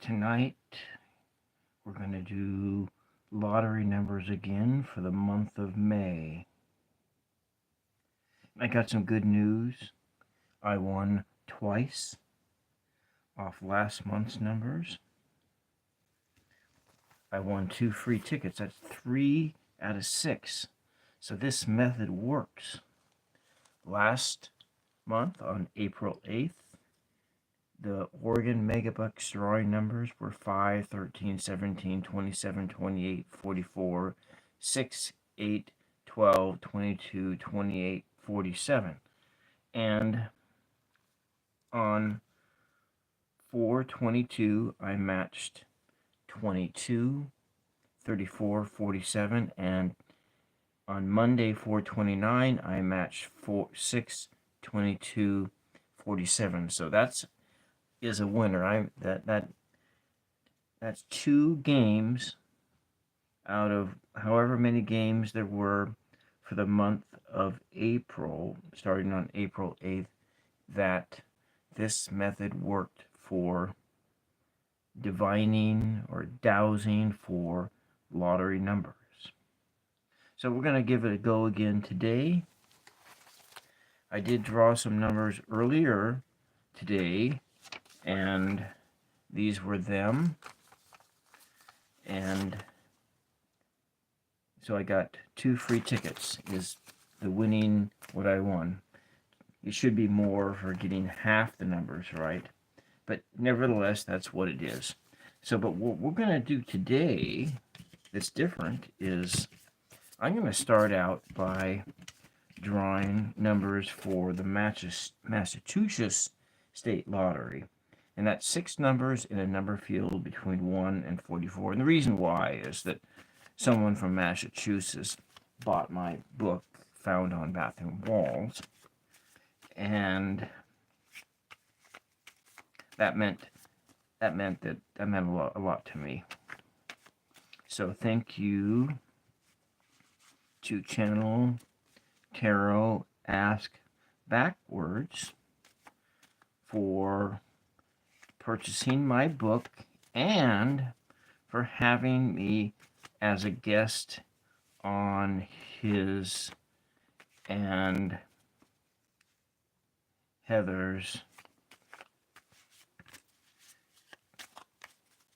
Tonight, we're going to do lottery numbers again for the month of May. I got some good news. I won twice off last month's numbers. I won 2 free tickets. That's 3 out of 6. So this method works. Last month on April 8th, the Oregon Megabucks drawing numbers were 5, 13, 17, 27, 28, 44, 6, 8, 12, 22, 28, 47. And on 4/22, I matched 22, 34, 47, and on Monday 4/29, I matched 6, 22, 47. So that's is a winner. That's 2 games out of however many games there were for the month of April, starting on April 8th, that this method worked for divining or dowsing for lottery numbers. So we're going to give it a go again today. I did draw some numbers earlier today, and these were them. And so I got 2 free tickets is the winning what I won. It should be more for getting half the numbers right, but nevertheless, that's what it is. So, but what we're going to do today that's different is I'm going to start out by drawing numbers for the Massachusetts State Lottery. And that's 6 numbers in a number field between 1 and 44. And the reason why is that someone from Massachusetts bought my book, Found on Bathroom Walls, and that meant a lot to me. So thank you to Channel Tarot Ask Backwards for purchasing my book and for having me as a guest on his and Heather's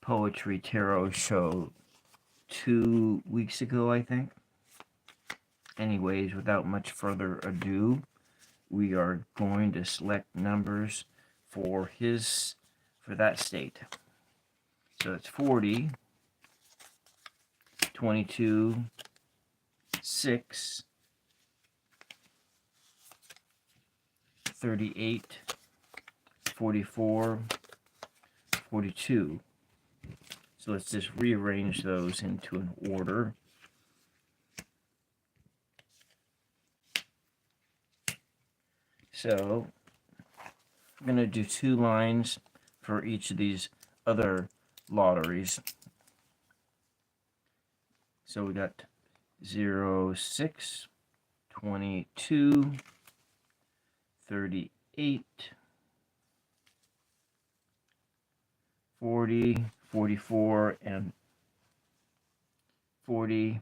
Poetry Tarot show 2 weeks ago, I think. Anyways, without much further ado, we are going to select numbers for that state. So it's 40, 22, 6, 38, 44, 42. So let's just rearrange those into an order. So I'm going to do 2 lines for each of these other lotteries. So we got 0, 6, 22, 38, 40, 44, and 40,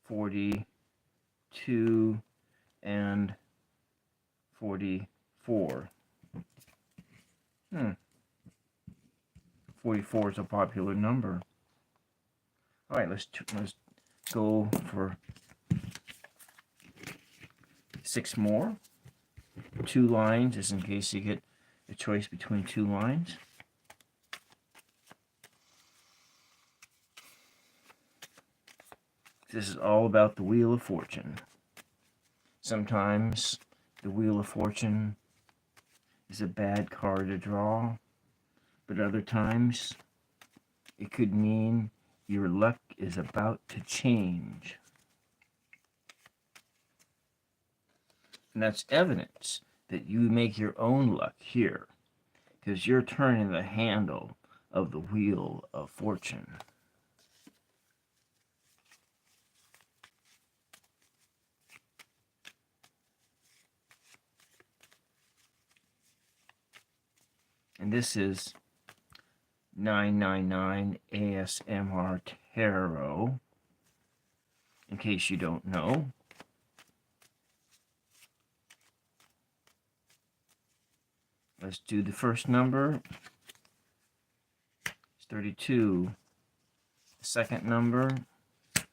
42, and 44. 44 is a popular number. All right, let's go for 6 more. 2 lines, just in case you get a choice between 2 lines. This is all about the Wheel of Fortune. Sometimes the Wheel of Fortune is a bad card to draw, but other times it could mean your luck is about to change. And that's evidence that you make your own luck here, because you're turning the handle of the Wheel of Fortune. And this is 999 ASMR Tarot, in case you don't know. Let's do the first number. It's 32. The second number is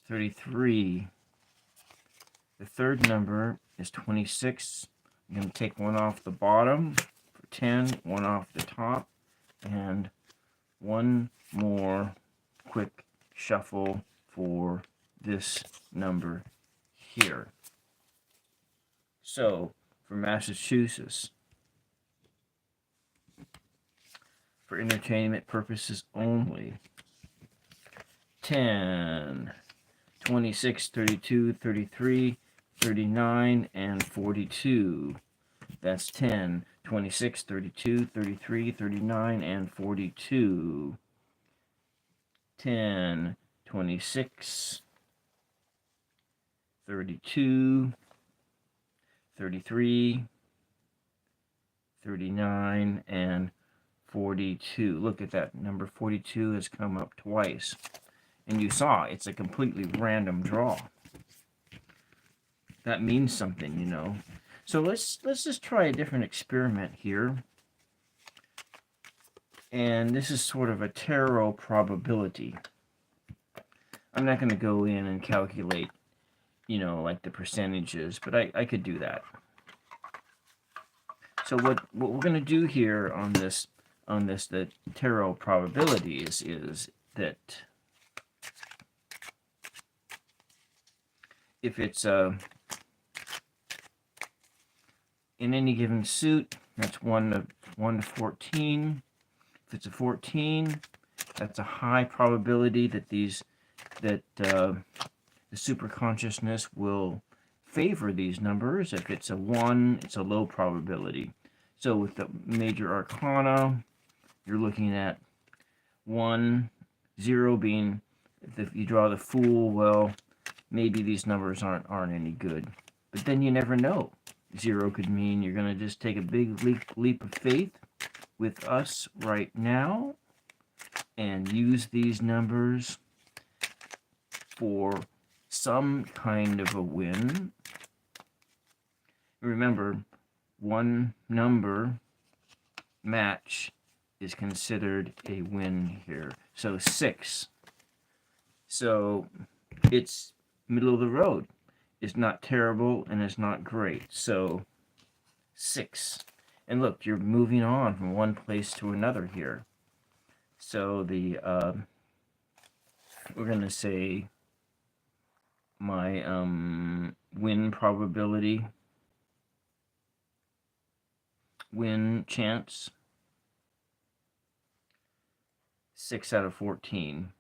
33. The third number is 26. I'm going to take one off the bottom for 10, one off the top, and one more quick shuffle for this number here. So, for Massachusetts, for entertainment purposes only, 10, 26, 32, 33, 39, and 42. That's 10, 26, 32, 33, 39, and 42. 10, 26, 32, 33, 39, and 42. Look at that. Number 42 has come up twice. And you saw it's a completely random draw. That means something, you know. So let's just try a different experiment here. And this is sort of a tarot probability. I'm not going to go in and calculate, you know, like the percentages, but I could do that. So what we're going to do here on this the tarot probabilities is that if it's in any given suit, that's 1 to 14. If it's a 14, that's a high probability that the super consciousness will favor these numbers. If it's a 1, it's a low probability. So with the major arcana, you're looking at 1, 0 being, if you draw the Fool, well, maybe these numbers aren't any good. But then you never know. 0 could mean you're going to just take a big leap of faith with us right now and use these numbers for some kind of a win. Remember, one number match is considered a win here. So 6. So it's middle of the road. It's not terrible and it's not great. So 6. And look, you're moving on from one place to another here. So the we're going to say my win probability, win chance, 6 out of 14.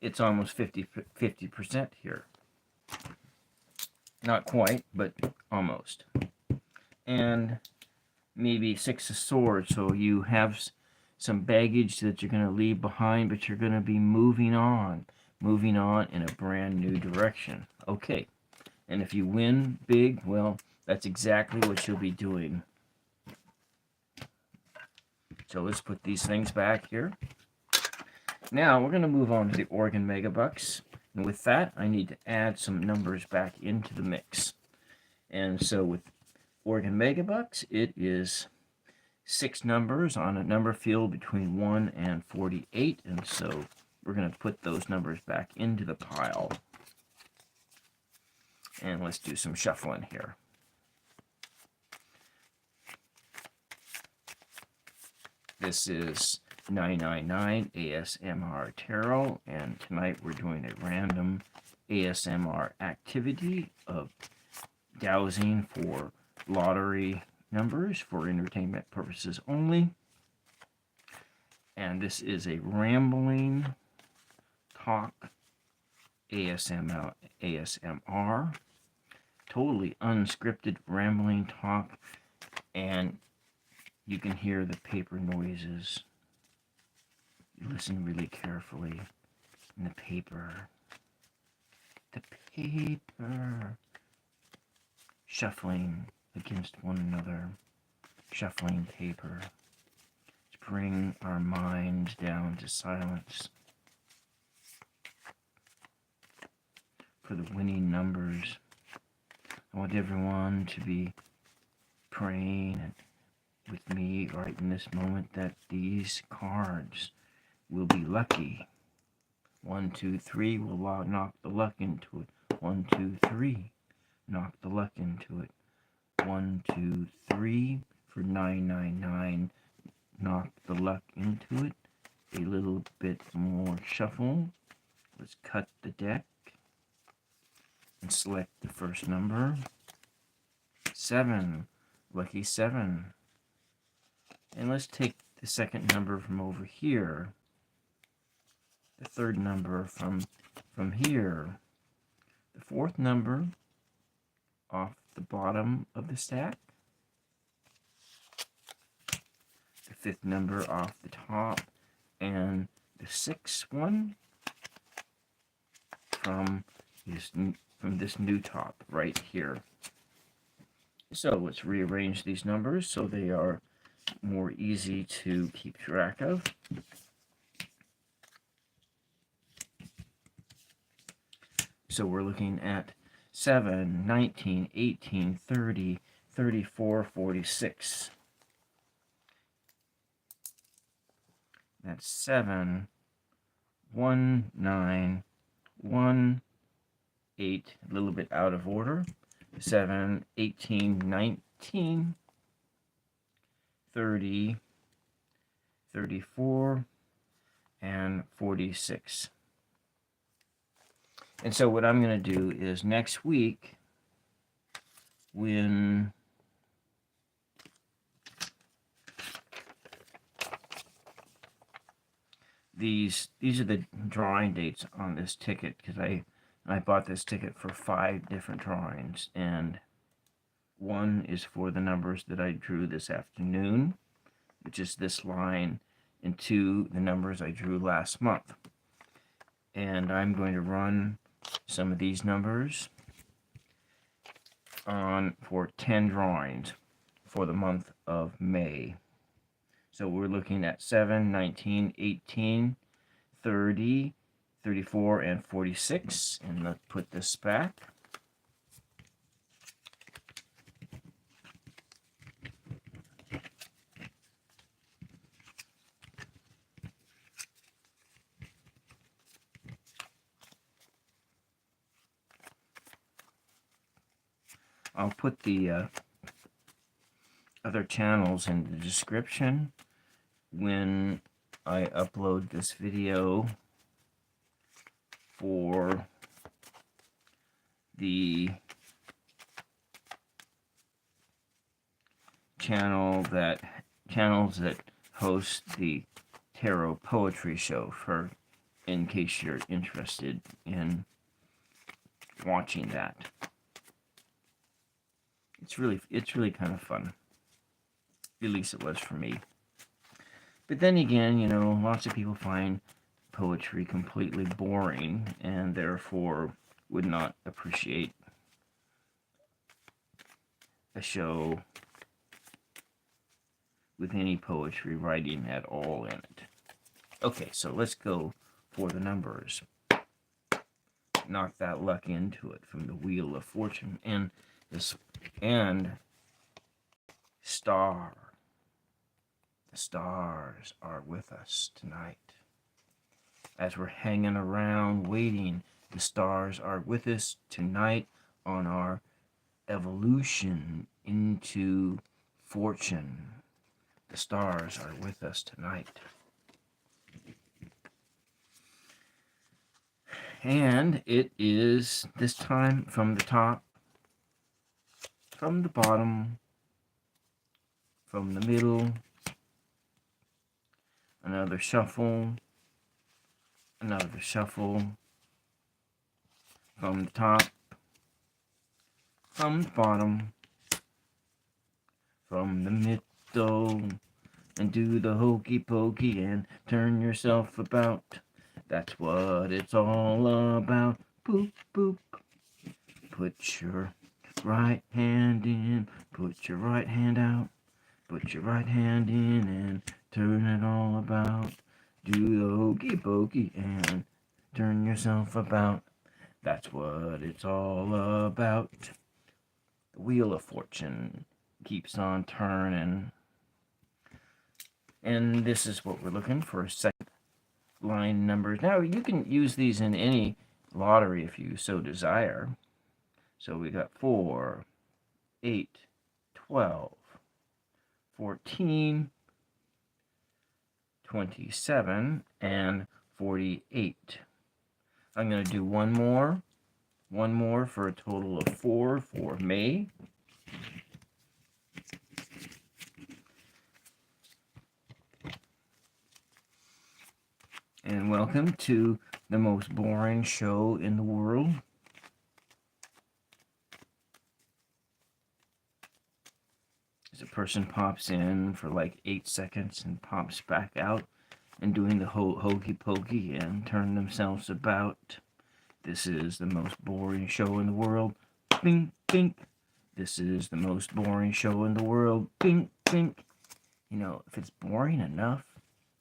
It's almost 50% here. Not quite, but almost. And maybe 6 of swords, so you have some baggage that you're going to leave behind, but you're going to be moving on in a brand new direction. Okay, and if you win big, well, that's exactly what you'll be doing. So let's put these things back here. Now we're going to move on to the Oregon Megabucks, and with that I need to add some numbers back into the mix. And so with Oregon Megabucks, it is 6 numbers on a number field between 1 and 48, and so we're going to put those numbers back into the pile. And let's do some shuffling here. This is 999 ASMR Tarot, and tonight we're doing a random ASMR activity of dowsing for lottery numbers for entertainment purposes only. And this is a rambling talk ASMR, totally unscripted rambling talk, and you can hear the paper noises. You listen really carefully. And the paper shuffling against one another, shuffling paper. It's bring our mind down to silence for the winning numbers. I want everyone to be praying with me right in this moment that these cards will be lucky. 1, 2, 3 will knock the luck into it. 1, 2, 3, knock the luck into it. 1, 2, 3 for 999, knock the luck into it. A little bit more shuffle. Let's cut the deck and select the first number. 7, lucky 7. And let's take the second number from over here. The third number from here. The fourth number off the bottom of the stack. The fifth number off the top. And the sixth one from this new top right here. So let's rearrange these numbers so they are more easy to keep track of. So we're looking at 7, 19, 18, 30, 34, 46. That's 7, 1, 9, 1, 8, a little bit out of order. 7, 18, 19, 30, 34, and 46. And so what I'm going to do is next week, when these are the drawing dates on this ticket, because I bought this ticket for 5 different drawings, and 1 is for the numbers that I drew this afternoon, which is this line, and 2, the numbers I drew last month. And I'm going to run some of these numbers for 10 drawings for the month of May. So we're looking at 7, 19, 18, 30, 34, and 46. And let's put this back. I'll put the other channels in the description when I upload this video for the channels that host the Tarot Poetry Show, in case you're interested in watching that. It's really kind of fun. At least it was for me. But then again, you know, lots of people find poetry completely boring and therefore would not appreciate a show with any poetry writing at all in it. Okay, so let's go for the numbers. Knock that luck into it from the Wheel of Fortune and star. The stars are with us tonight. As we're hanging around waiting, the stars are with us tonight on our evolution into fortune. The stars are with us tonight. And it is this time from the top, from the bottom, from the middle, another shuffle, from the top, from the bottom, from the middle, and do the hokey pokey and turn yourself about. That's what it's all about. Boop, boop. Put your right hand in, put your right hand out, put your right hand in and turn it all about. Do the hokey pokey and turn yourself about. That's what it's all about. The wheel of fortune keeps on turning. And this is what we're looking for, second line numbers. Now, you can use these in any lottery if you so desire. So we got 4, 8, 12, 14, 27, and 48. I'm going to do one more for a total of 4 for May. And welcome to the most boring show in the world. As a person pops in for like 8 seconds and pops back out and doing the hokey pokey and turn themselves about. This is the most boring show in the world. Bink, bink. This is the most boring show in the world. Bink, bink. You know, if it's boring enough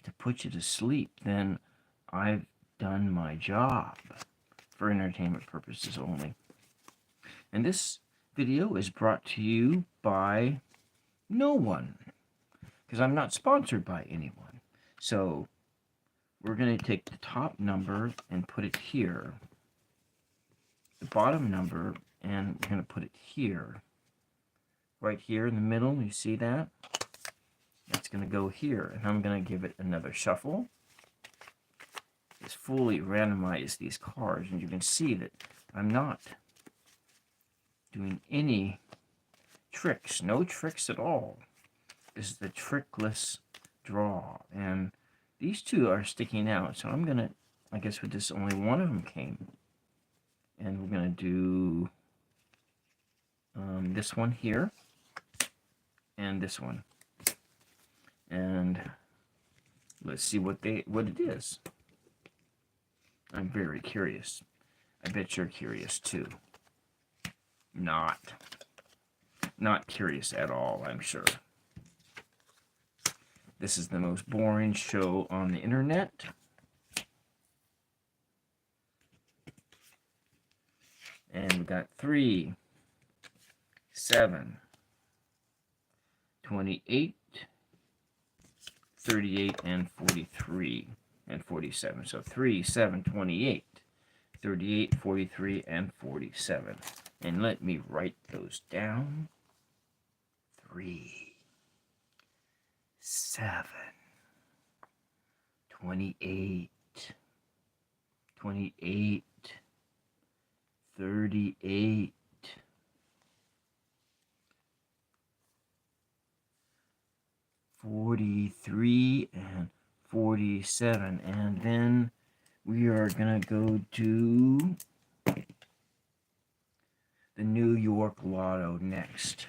to put you to sleep, then I've done my job for entertainment purposes only. And this video is brought to you by no one, because I'm not sponsored by anyone. So we're going to take the top number and put it here. The bottom number, and we're going to put it here. Right here in the middle, you see that? That's going to go here, and I'm going to give it another shuffle. It's fully randomized these cards, and you can see that I'm not doing any tricks, no tricks at all. This is the trickless draw, and these two are sticking out, so I'm going to, I guess with this only one of them came, and we're going to do this one here, and this one, and let's see what it is. I'm very curious. I bet you're curious too. Not curious at all, I'm sure. This is the most boring show on the internet. And we got 3, 7, 28, 38, and 43, and 47. So 3, 7, 28, 38, 43, and 47. And let me write those down. 3, 7, 28, 28, 38, 43, and 47. And then we are going to go to the New York Lotto next.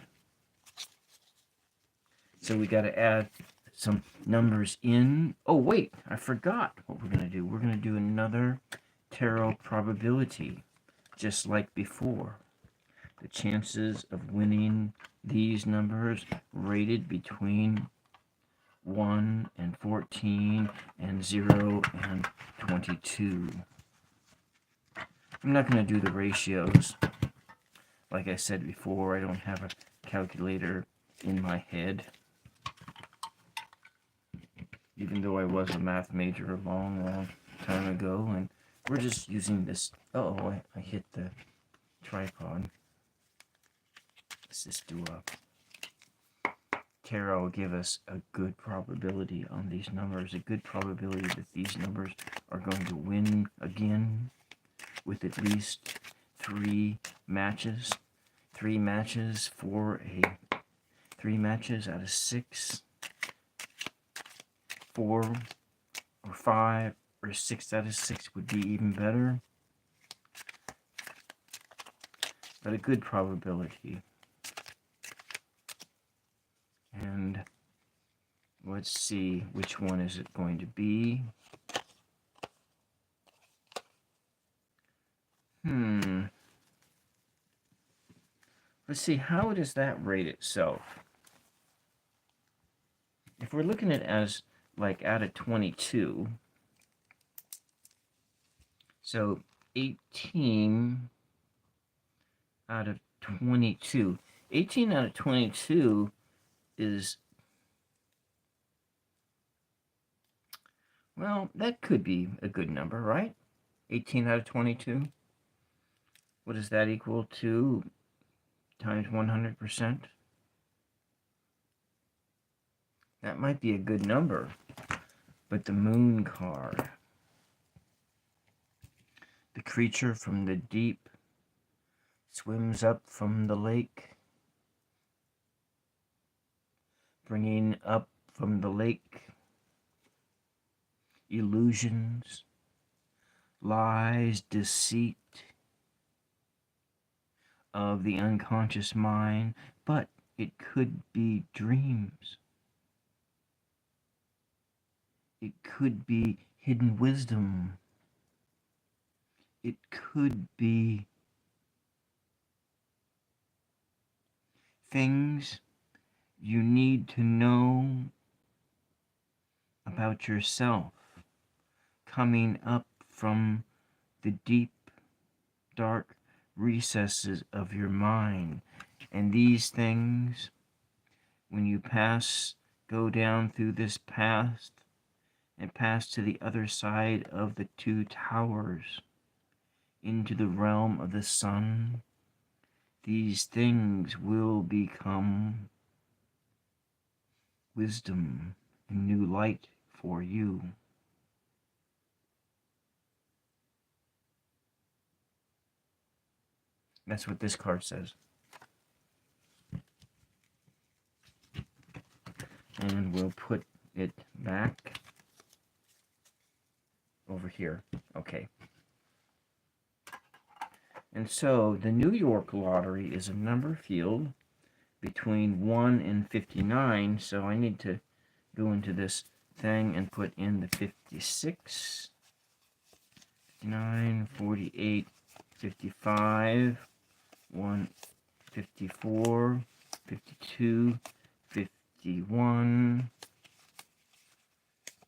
So we got to add some numbers in. Oh, wait, I forgot what we're going to do. We're going to do another tarot probability, just like before. The chances of winning these numbers rated between 1 and 14 and 0 and 22. I'm not going to do the ratios. Like I said before, I don't have a calculator in my head. Even though I was a math major a long time ago, and we're just using this. Uh-oh, I hit the tripod. Let's just do a tarot will give us a good probability on these numbers, a good probability that these numbers are going to win again with at least 3 matches. 3 matches for 3 matches out of 6. 4 or 5 or 6 out of 6 would be even better. But a good probability. And let's see, which one is it going to be? Let's see, how does that rate itself? if we're looking at it as like out of 22, so 18 out of 22. 18 out of 22 is, well, that could be a good number, right? 18 out of 22. What does that equal to times 100%? That might be a good number. But the moon card, the creature from the deep swims up from the lake, bringing up from the lake illusions, lies, deceit of the unconscious mind, but it could be dreams. It could be hidden wisdom. It could be things you need to know about yourself coming up from the deep, dark recesses of your mind. And these things, when you go down through this path and pass to the other side of the two towers into the realm of the sun, these things will become wisdom and new light for you. That's what this card says. And we'll put it back over here. Okay. And so the New York lottery is a number field between 1 and 59. So I need to go into this thing and put in the 56, 59, 48, 55, 1, 54, 52, 51,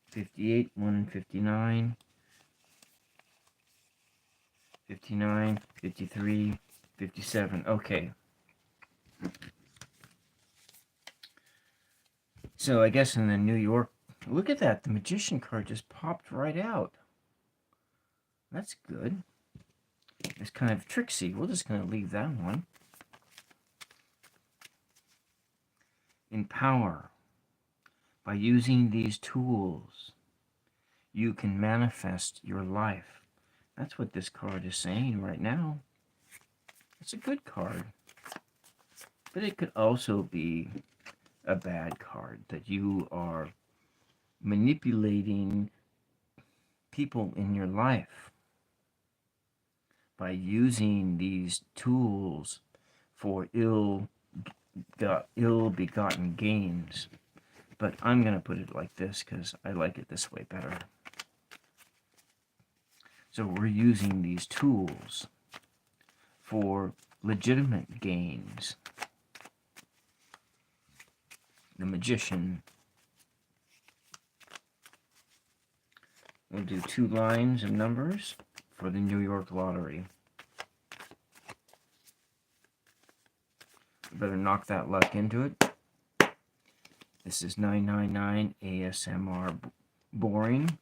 58, 1, 59, 59, 53, 57. Okay. So I guess in the New York, look at that. The Magician card just popped right out. That's good. It's kind of tricksy. We're just going to leave that one. In power, by using these tools, you can manifest your life. That's what this card is saying right now. It's a good card. But it could also be a bad card, that you are manipulating people in your life by using these tools for ill-begotten gains. But I'm going to put it like this because I like it this way better. So we're using these tools for legitimate gains. The Magician. We'll do 2 lines of numbers for the New York lottery. Better knock that luck into it. This is 999 ASMR Boring,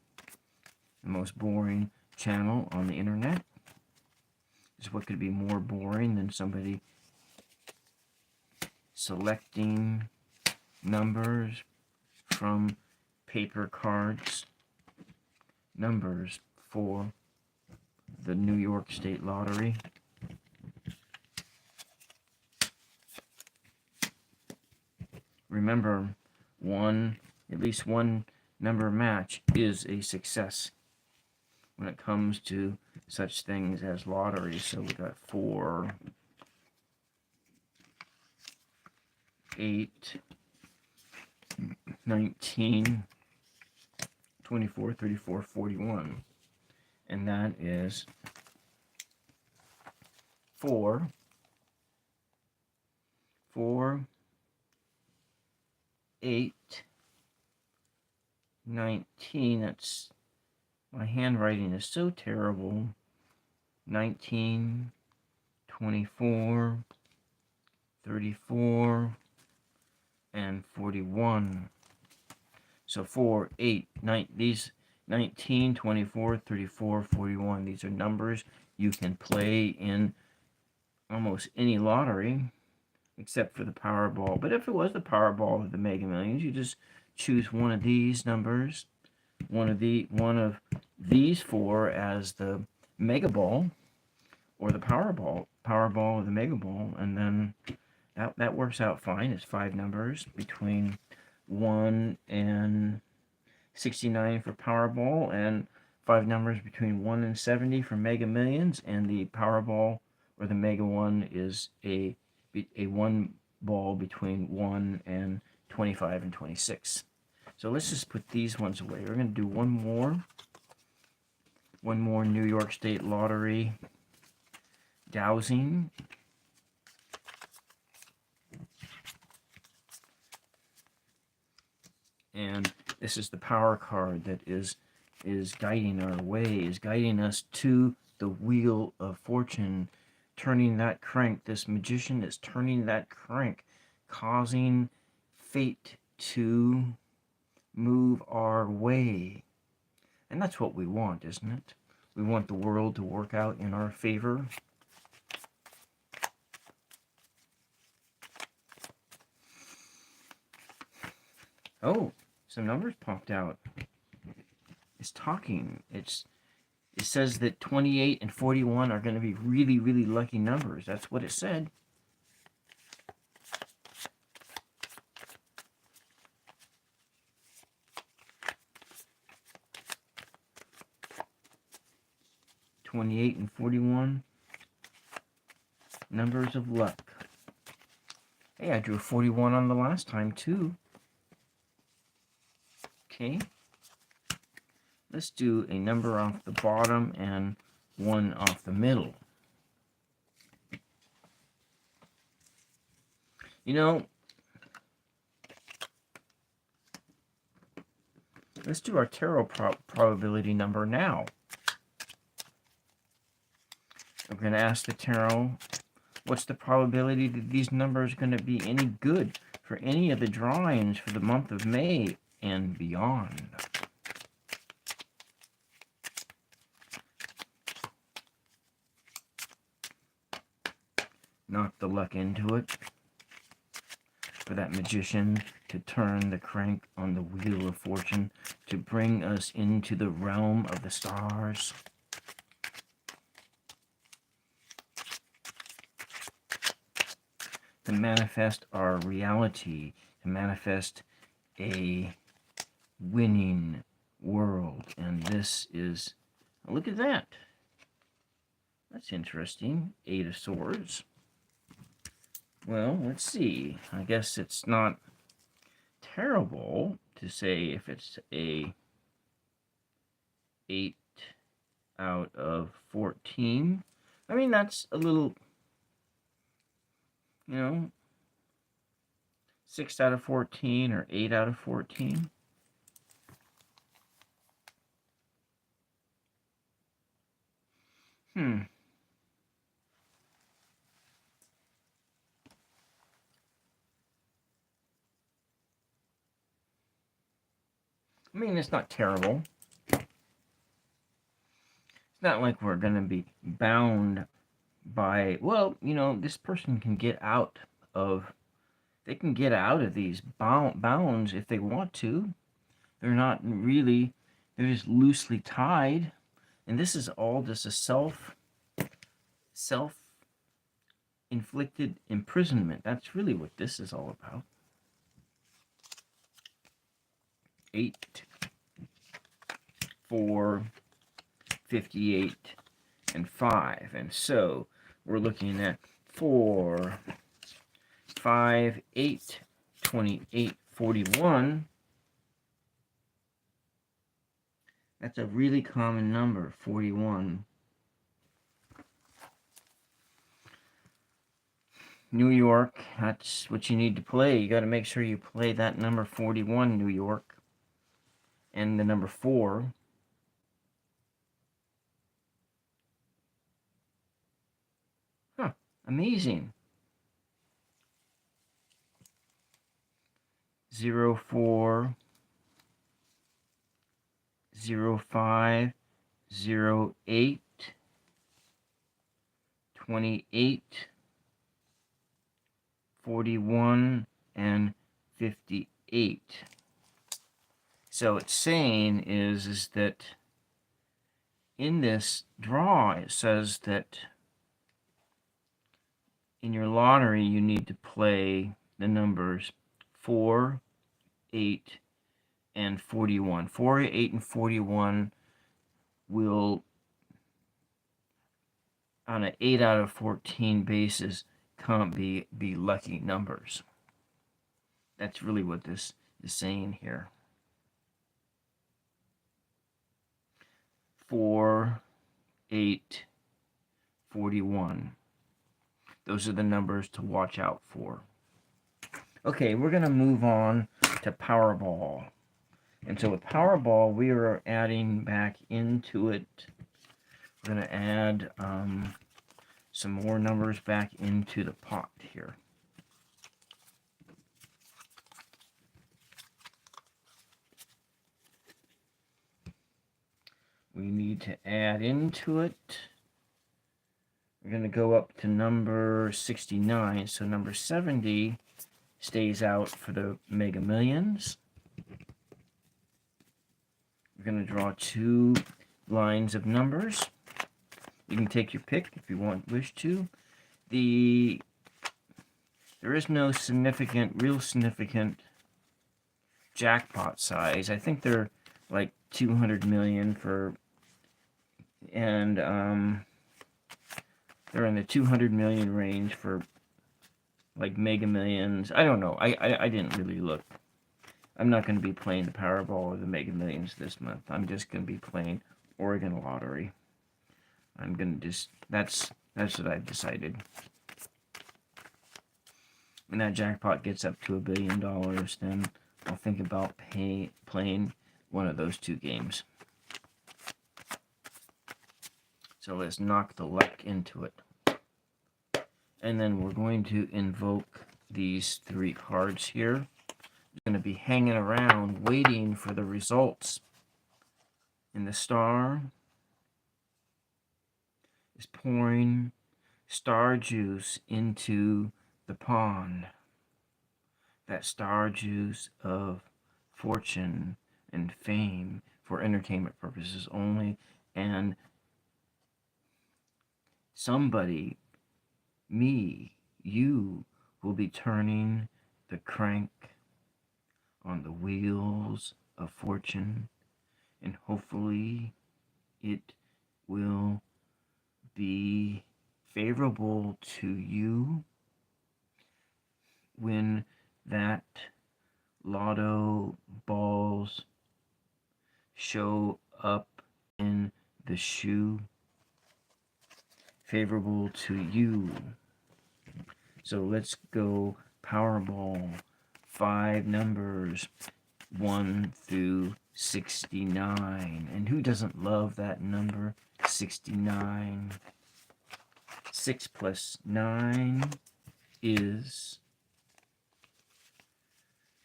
the most boring channel on the internet. Is what could be more boring than somebody selecting numbers from paper cards, numbers for the New York State Lottery. Remember, at least one number match is a success when it comes to such things as lotteries. So we got 4, 8, 19, 24, 34, 41. And that is 4, 8, 19, that's, my handwriting is so terrible. 19, 24, 34, and 41. So 4, 8, 9, these 19, 24, 34, 41. These are numbers you can play in almost any lottery except for the Powerball. But if it was the Powerball or the Mega Millions, you just choose one of these numbers, one of these four as the Mega Ball or the Powerball or the Mega Ball, and then that works out fine. It's 5 numbers between 1 and 69 for Powerball, and 5 numbers between 1 and 70 for Mega Millions, and the Powerball or the Mega One is a one ball between 1 and 25 and 26. So let's just put these ones away. We're going to do one more New York State Lottery dowsing. And this is the power card that is guiding our way, is guiding us to the wheel of fortune, turning that crank. This magician is turning that crank, causing fate to move our way. And that's what we want, isn't it? We want the world to work out in our favor. Oh, some numbers popped out. It's talking. It says that 28 and 41 are going to be really, really lucky numbers. That's what it said. (28 and 41) numbers of luck. Hey, I drew a 41 on the last time too. Okay. Let's do a number off the bottom and one off the middle. You know, let's do our tarot probability number now. We're going to ask the tarot, what's the probability that these numbers are going to be any good for any of the drawings for the month of May and beyond? Knock the luck into it for that magician to turn the crank on the wheel of fortune, to bring us into the realm of the stars. To manifest our reality, to manifest a winning world. And this is, look at that. That's interesting. 8 of Swords. Well, let's see. I guess it's not terrible to say if it's a 8 out of 14. I mean, that's a little, 6 out of 14 or 8 out of 14. I mean, it's not terrible. It's not like we're going to be bound by, well, this person can get out of, they can get out of these bounds if they want to. They're not really, they're just loosely tied. And this is all just a self-inflicted imprisonment. That's really what this is all about. 8, 4, 58, and 5. And so we're looking at 4, 5, 8, 28, 41. That's a really common number, 41. New York, that's what you need to play. You got to make sure you play that number 41, New York. and the number 4. Huh, amazing. 04, 05, 08, 28, 41, and 58. So it's saying is that in this draw, it says that in your lottery, you need to play the numbers 4, 8, and 41. 4, 8, and 41 will, on an 8 out of 14 basis, can't be lucky numbers. That's really what this is saying here. 4, 8, 41. Those are the numbers to watch out for. Okay, we're going to move on to Powerball. And so with Powerball, we are adding back into it. We're going to add some more numbers back into the pot here. We need to add into it. We're going to go up to number 69. So number 70 stays out for the Mega Millions. We're going to draw 2 lines of numbers. You can take your pick if you wish to. There is no real significant jackpot size. I think they're like 200 million for, and they're in the 200 million range for like Mega Millions. I don't know. I didn't really look. I'm not going to be playing the Powerball or the Mega Millions this month. I'm just going to be playing Oregon Lottery. I'm going to just, that's what I've decided. When that jackpot gets up to $1 billion, then I'll think about playing one of those 2 games. So let's knock the luck into it. And then we're going to invoke these 3 cards here. I'm going to be hanging around waiting for the results. And the star is pouring star juice into the pond. That star juice of fortune and fame for entertainment purposes only. And somebody, me, you, will be turning the crank on the wheels of fortune, and hopefully it will be favorable to you when that Lotto balls show up in the shoe. Favorable to you. So let's go Powerball. 5 numbers, 1 through 69. And who doesn't love that number? 69. 6 plus 9 is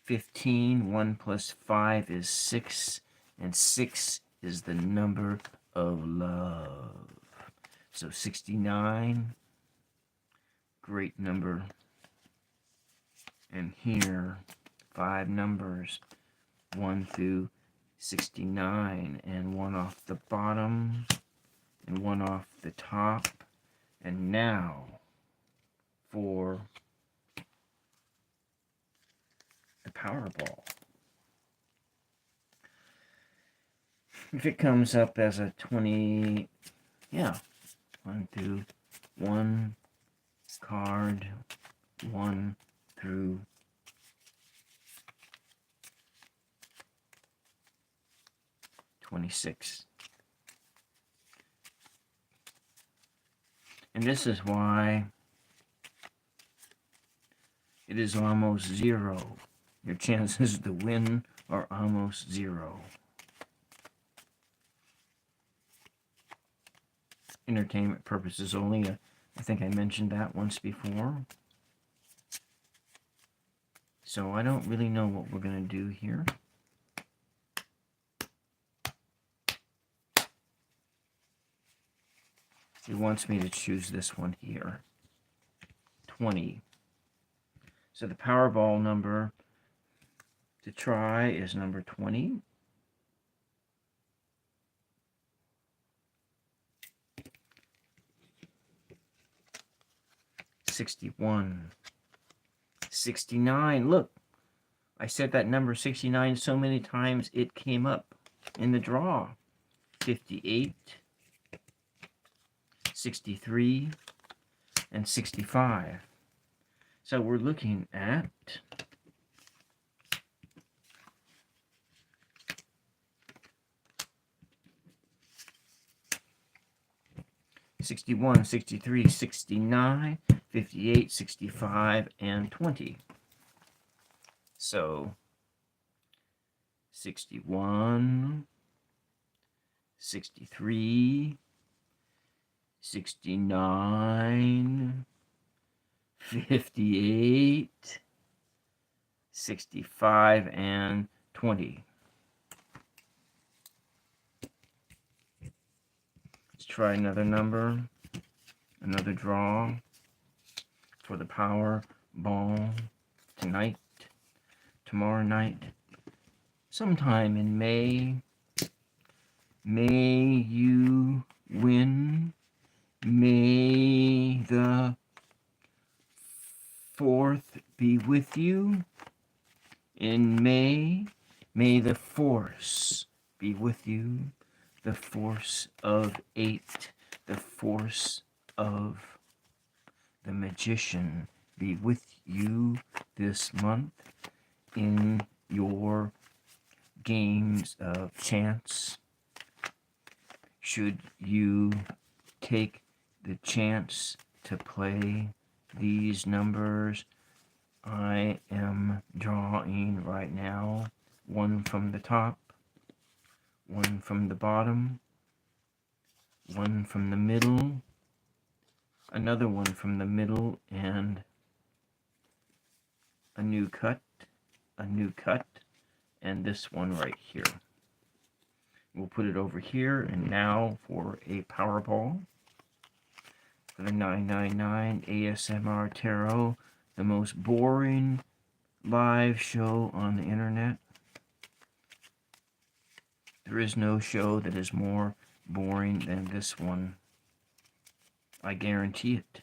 15. 1 plus 5 is 6. And 6 is the number of love. So 69, great number. And here, 5 numbers, 1 through 69, and 1 off the bottom, and 1 off the top. And now, for the Powerball. If it comes up as a 20, yeah, 1 through 1 card, 1 through 26. And this is why it is almost 0. Your chances to win are almost 0. entertainment purposes only. I think I mentioned that once before. So I don't really know what we're going to do here. It wants me to choose this one here. 20. So the Powerball number to try is number 20. $61. $69. Look, I said that number 69 so many times it came up in the draw. 58, 63, and 65. So we're looking at 61, 63, 69, 58, 65, and 20. So 61, 63, 69, 58, 65, and 20. Let's try another number, another draw for the Powerball tonight, tomorrow night, sometime in May. May you win. May the 4th be with you. In May, may the force be with you. The force of 8, the force of the magician be with you this month in your games of chance. Should you take the chance to play these numbers, I am drawing right now one from the top, one from the bottom, one from the middle, another one from the middle, and a new cut, and this one right here. We'll put it over here, and now for a Powerball for the 999 ASMR Tarot, the most boring live show on the internet. There is no show that is more boring than this one. I guarantee it.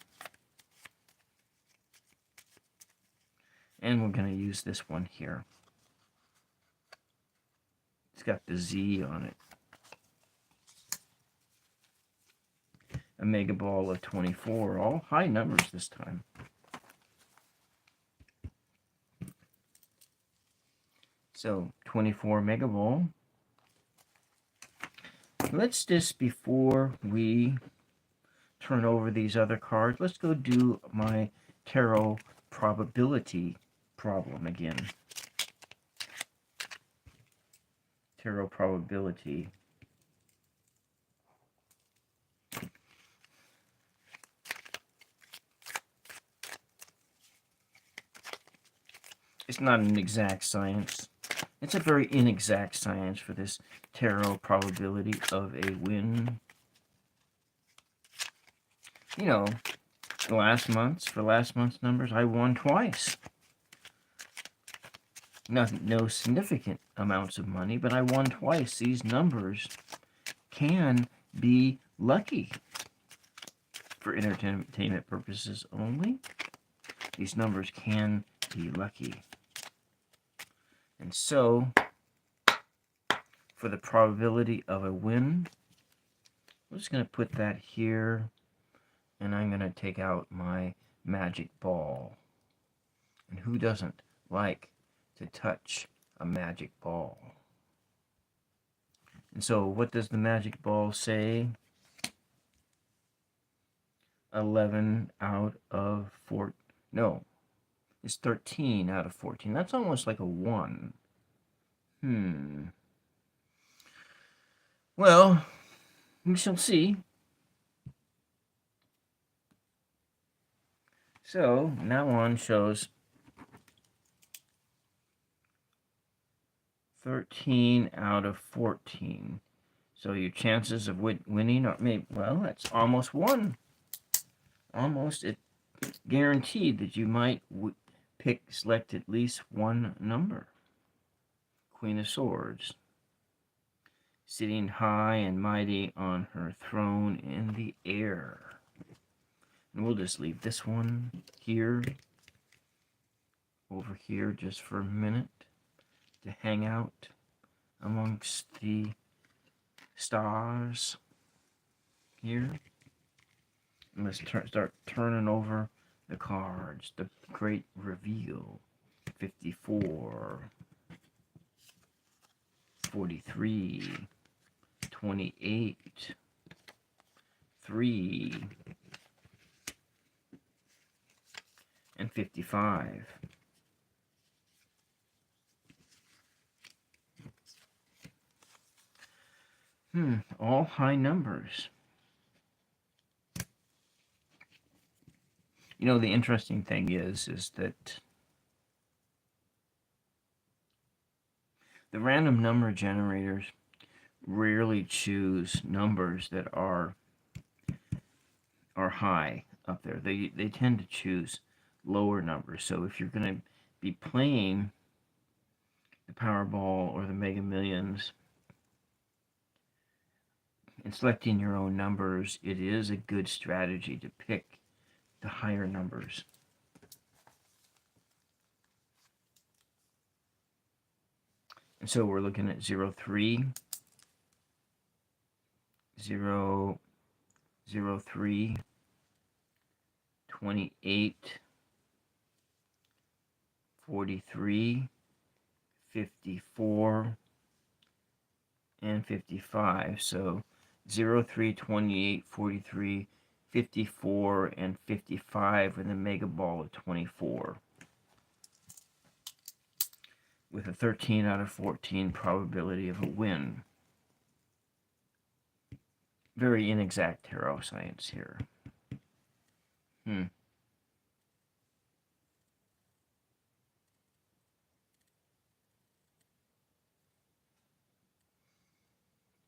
And we're going to use this one here. It's got the Z on it. A mega ball of 24, all high numbers this time. So 24 mega ball. Let's just, before we turn over these other cards, let's go do my tarot probability problem again. Tarot probability. It's not an exact science. It's a very inexact science for this tarot probability of a win. You know, for last month's numbers, I won twice. No significant amounts of money, but I won twice. These numbers can be lucky for entertainment purposes only. These numbers can be lucky. And so, for the probability of a win, I'm just going to put that here, and I'm going to take out my magic ball. And who doesn't like to touch a magic ball? And so, what does the magic ball say? 11 out of 4. No. It's 13 out of 14. That's almost like a 1. Well, we shall see. So that one shows 13 out of 14. So your chances of winning are maybe, well, that's almost one. Almost it guaranteed that you might select at least one number. Queen of Swords, sitting high and mighty on her throne in the air. And we'll just leave this one here, over here, just for a minute to hang out amongst the stars here. And let's start turning over the cards. The great reveal. 54, 43, 28, 3, and 55. All high numbers. You know, the interesting thing is that the random number generators rarely choose numbers that are high up there. They tend to choose lower numbers. So if you're going to be playing the Powerball or the Mega Millions and selecting your own numbers, it is a good strategy to pick the higher numbers. And so we're looking at 03, 0, 03, 28, 43, 54, and 55. So 03, 28, 43, 54, and 55 with a mega ball of 24. With a 13 out of 14 probability of a win. Very inexact tarot science here.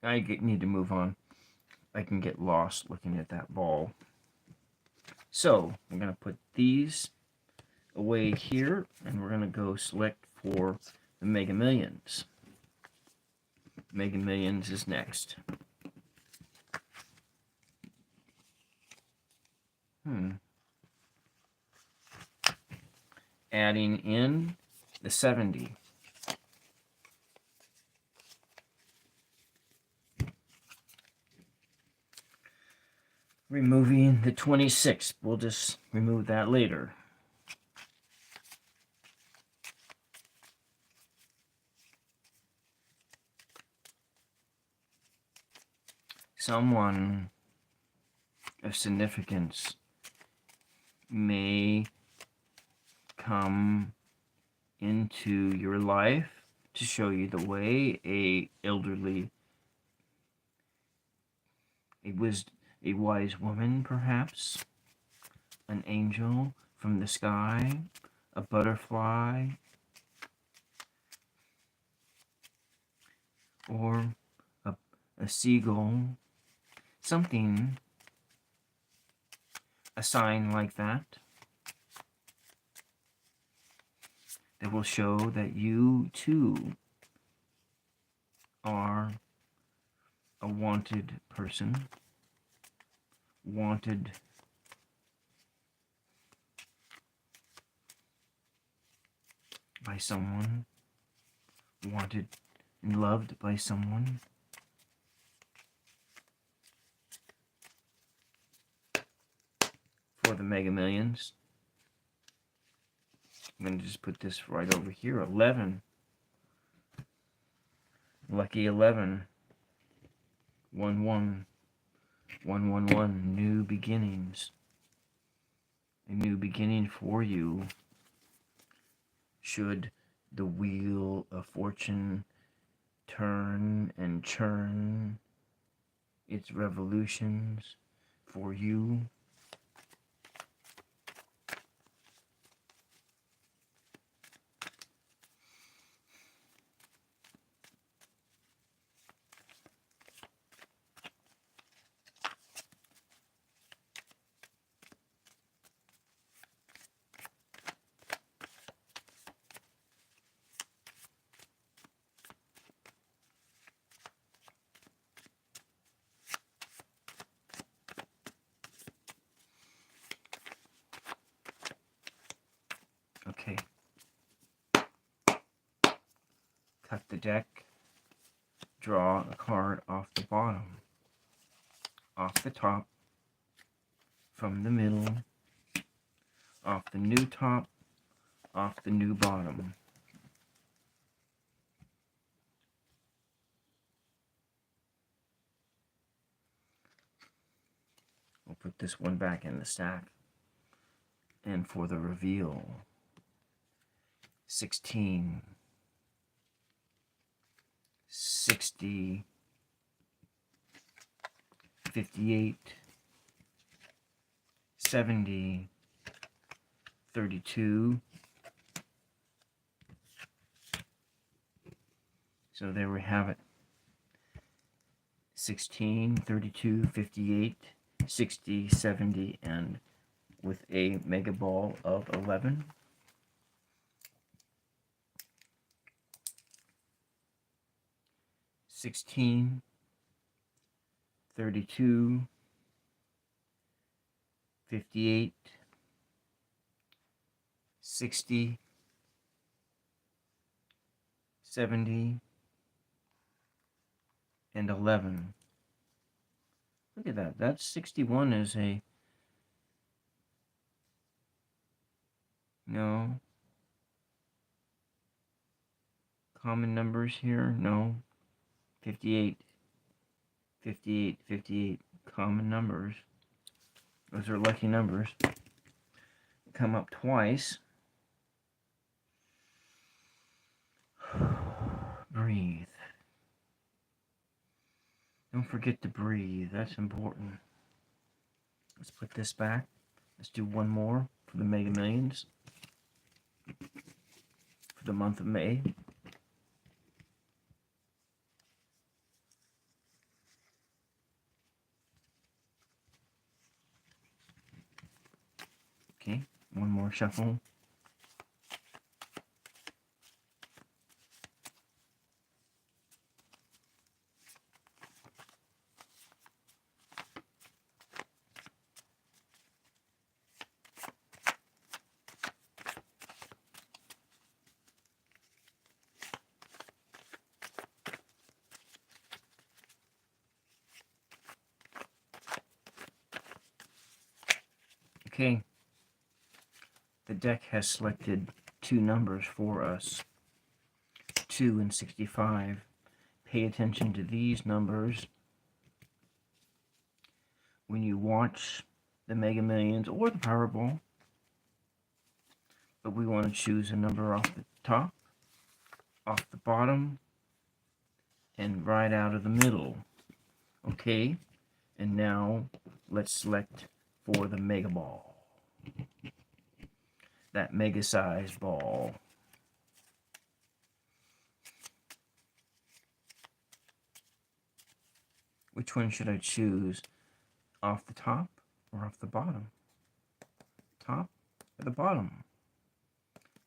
I need to move on. I can get lost looking at that ball. So, we're going to put these away here, and we're going to go select for the Mega Millions. Mega Millions is next. Adding in the 70. Removing the 26. We'll just remove that later. Someone of significance may come into your life to show you the way. A wise woman, perhaps, an angel from the sky, a butterfly, or a seagull, something, a sign like that, that will show that you too are a wanted person, wanted by someone, wanted and loved by someone. For the Mega Millions, I'm going to just put this right over here. 11. Lucky 11. 1-1. 1-1-1. New beginnings. A new beginning for you. Should the wheel of fortune turn and churn its revolutions for you. cut the deck, draw a card off the bottom, off the top, from the middle, off the new top, off the new bottom. We'll put this one back in the stack. And for the reveal, 16, 60, 58, 70, 32. So there we have it. 16, 32, 58, 60, 70, and with a mega ball of 11. $16, 32, 58, 60, 70, and 11. Look at that. That 61 is a... No. Common numbers here? No. 58. 58, 58. Common numbers. Those are lucky numbers. Come up twice. Breathe. Don't forget to breathe. That's important. Let's put this back. Let's do one more for the Mega Millions for the month of May. Okay, one more shuffle. Okay, the deck has selected two numbers for us, 2 and 65. Pay attention to these numbers when you watch the Mega Millions or the Powerball. But we want to choose a number off the top, off the bottom, and right out of the middle. Okay, and now let's select for the Mega Ball. That mega size ball. Which one should I choose? Off the top or off the bottom? Top or the bottom?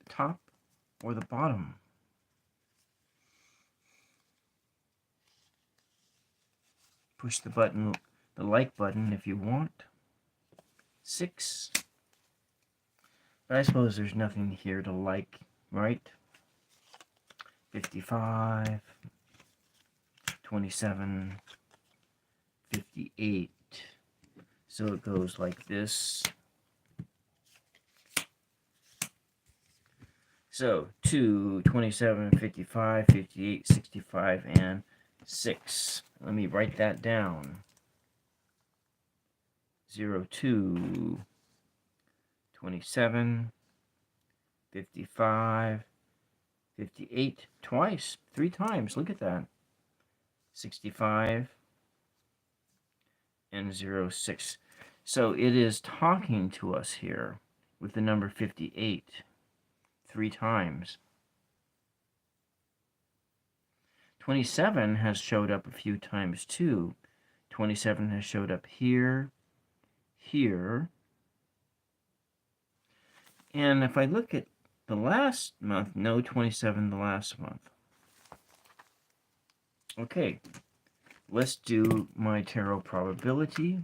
The top or the bottom? Push the button, the like button if you want. 6. But I suppose there's nothing here to like, right? 55, 27, 58. So it goes like this. So 2, 27, 55, 58, 65, and 6. Let me write that down. 0, 2, 27, 55, 58, twice, 3 times. Look at that. 65 and 0, 6. So it is talking to us here with the number 58 3 times. 27 has showed up a few times too. 27 has showed up here, here. And if I look at the last month, no 27 the last month. Okay, let's do my tarot probability,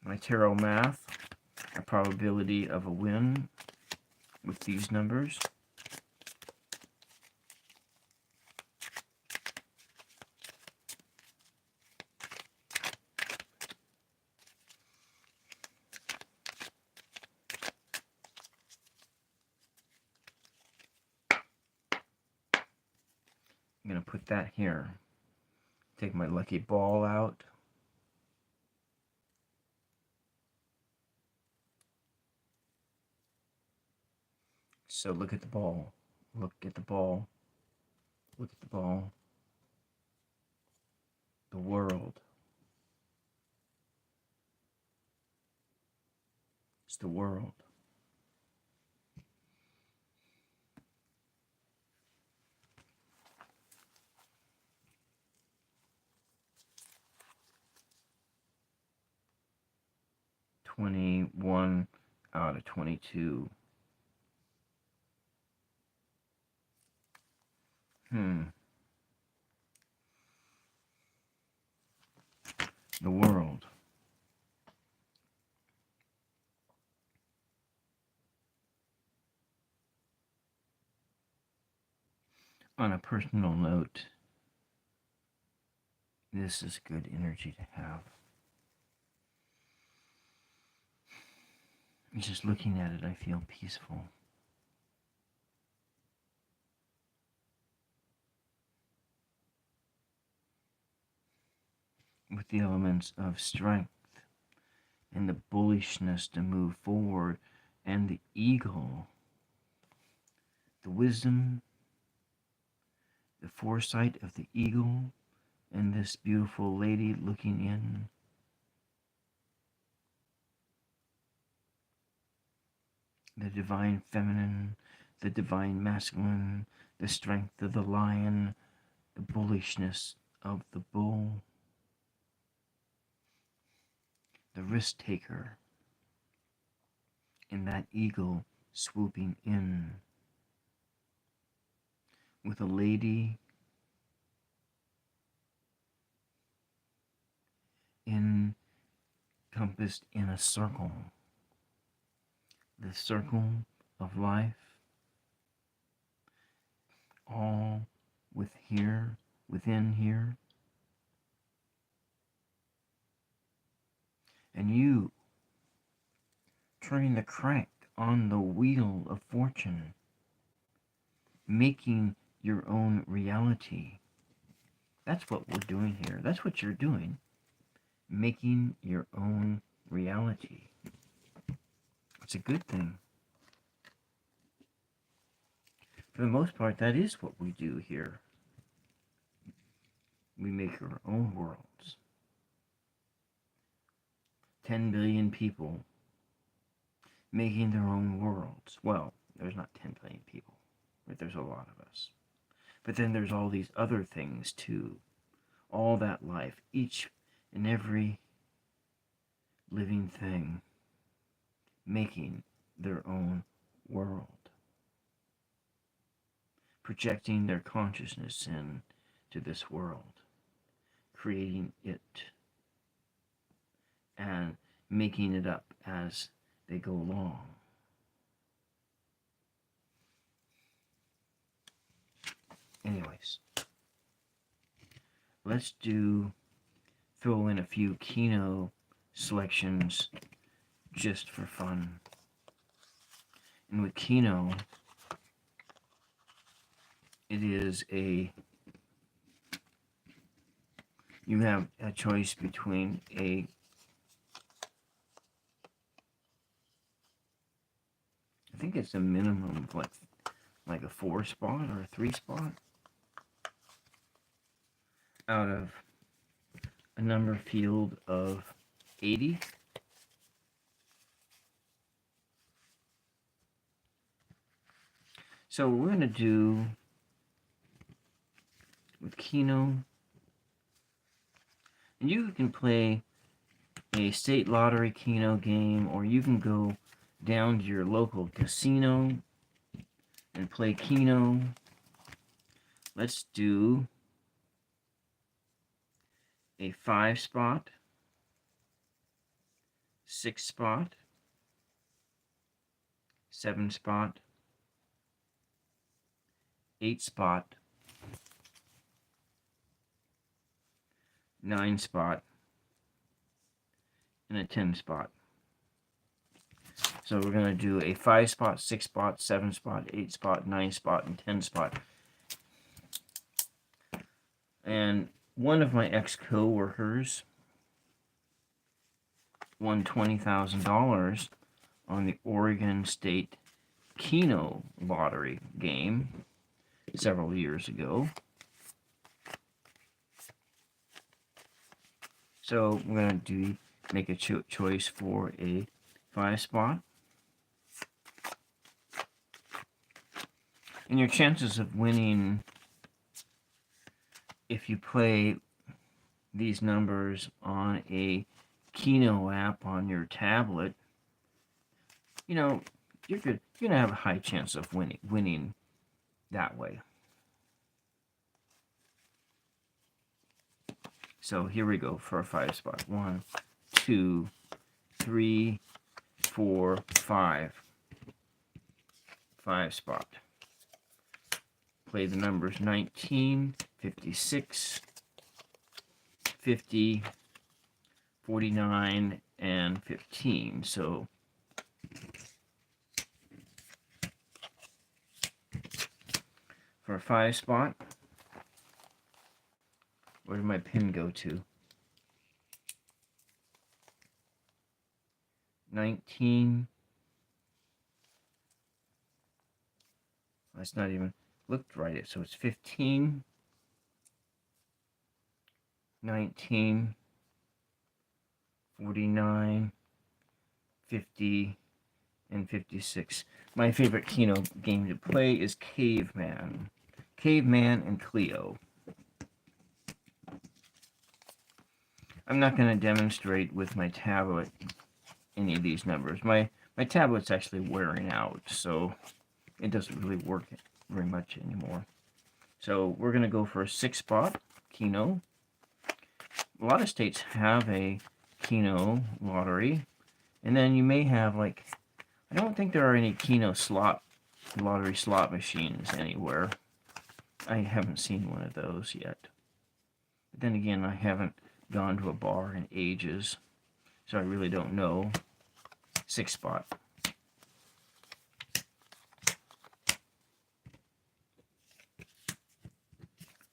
my tarot math, a probability of a win with these numbers. I'm going to put that here. Take my lucky ball out. So look at the ball. Look at the ball. Look at the ball. The world. It's the world. $21 out of 22. The world. On a personal note, this is good energy to have. Just looking at it, I feel peaceful. With the elements of strength and the bullishness to move forward, and the eagle, the wisdom, the foresight of the eagle, and this beautiful lady looking in. The divine feminine, the divine masculine, the strength of the lion, the bullishness of the bull, the risk taker, and that eagle swooping in with a lady encompassed in a circle. The circle of life, all within here. And you turning the crank on the wheel of fortune, making your own reality. That's what we're doing here. That's what you're doing. Making your own reality. It's a good thing. For the most part, that is what we do here. We make our own worlds. 10 billion people making their own worlds. Well, there's not 10 billion people, but there's a lot of us. But then there's all these other things too. All that life, each and every living thing making their own world. Projecting their consciousness into this world. Creating it. And making it up as they go along. Anyways, let's throw in a few KENO selections just for fun. And with KENO, it is you have a choice between I think it's a minimum of like a 4 spot or a 3 spot out of a number field of 80. So we're going to do with KENO, and you can play a state lottery KENO game, or you can go down to your local casino and play KENO. Let's do a 5 spot, 6 spot, 7 spot, 8 spot, 9 spot, and a 10 spot. So we're going to do a 5 spot, 6 spot, 7 spot, 8 spot, 9 spot, and 10 spot. And one of my ex-co-workers won $20,000 on the Oregon State KENO lottery game several years ago. So we're going to make a choice for a 5 spot. And your chances of winning, if you play these numbers on a KENO app on your tablet, you know, you're going to have a high chance of winning that way. So here we go for a 5 spot. 1, 2, 3, 4, 5. 5 spot. Play the numbers 19, 56, 50, 49, and 15. So for a 5 spot, where did my pin go to? 19. That's not even looked right. So it's 15, 19, 49, 50, and 56. My favorite KENO game to play is Caveman. Caveman and Cleo. I'm not going to demonstrate with my tablet any of these numbers. My tablet's actually wearing out, so it doesn't really work very much anymore. So we're going to go for a 6 spot KENO. A lot of states have a KENO lottery, and then you may have, like, I don't think there are any KENO lottery slot machines anywhere. I haven't seen one of those yet. But then again, I haven't gone to a bar in ages, so I really don't know. 6 spot.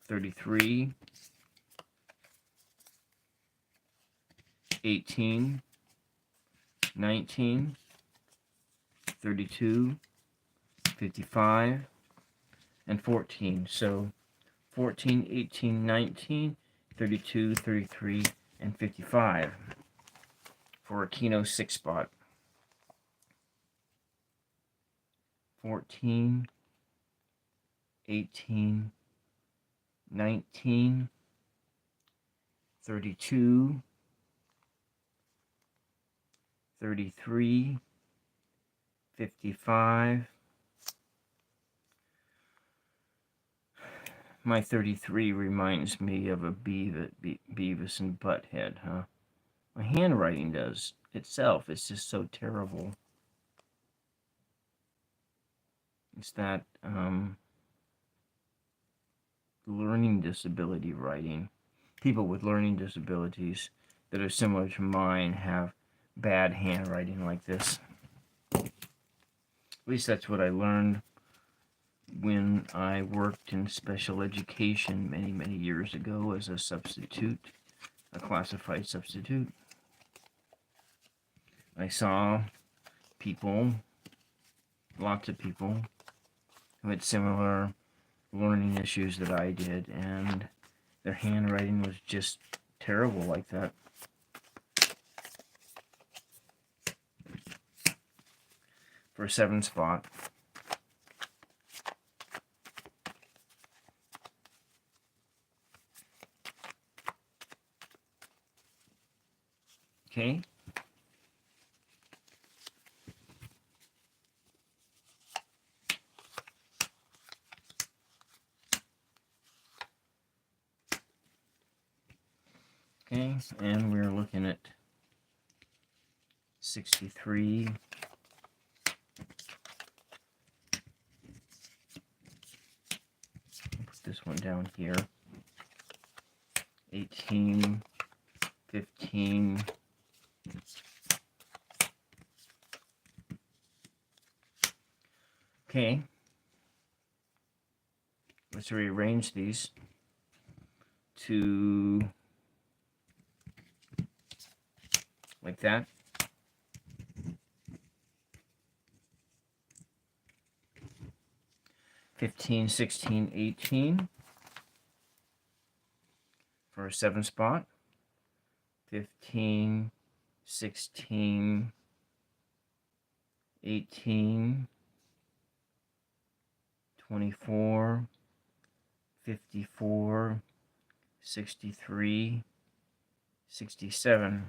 $33, 18, 19, 32, 55, and 14. So 14, 18, 19, 32, 33, and 55 for a KENO 6 spot. 14, 18, 19, 32, 33, 55. My 33 reminds me of a Beavis and Butthead, huh? My handwriting does itself. It's just so terrible. It's that learning disability writing. People with learning disabilities that are similar to mine have bad handwriting like this. At least that's what I learned when I worked in special education many years ago as a substitute, a classified substitute. I saw people, lots of people, who had similar learning issues that I did, and their handwriting was just terrible like that. For a 7 spot. Okay. Okay, and we're looking at 63. Put this one down here. 18, 15. Okay. Let's rearrange these. to like that. $15, $16, $18 for a 7 spot. $15, $16, $18, $24, $54, $63, $67.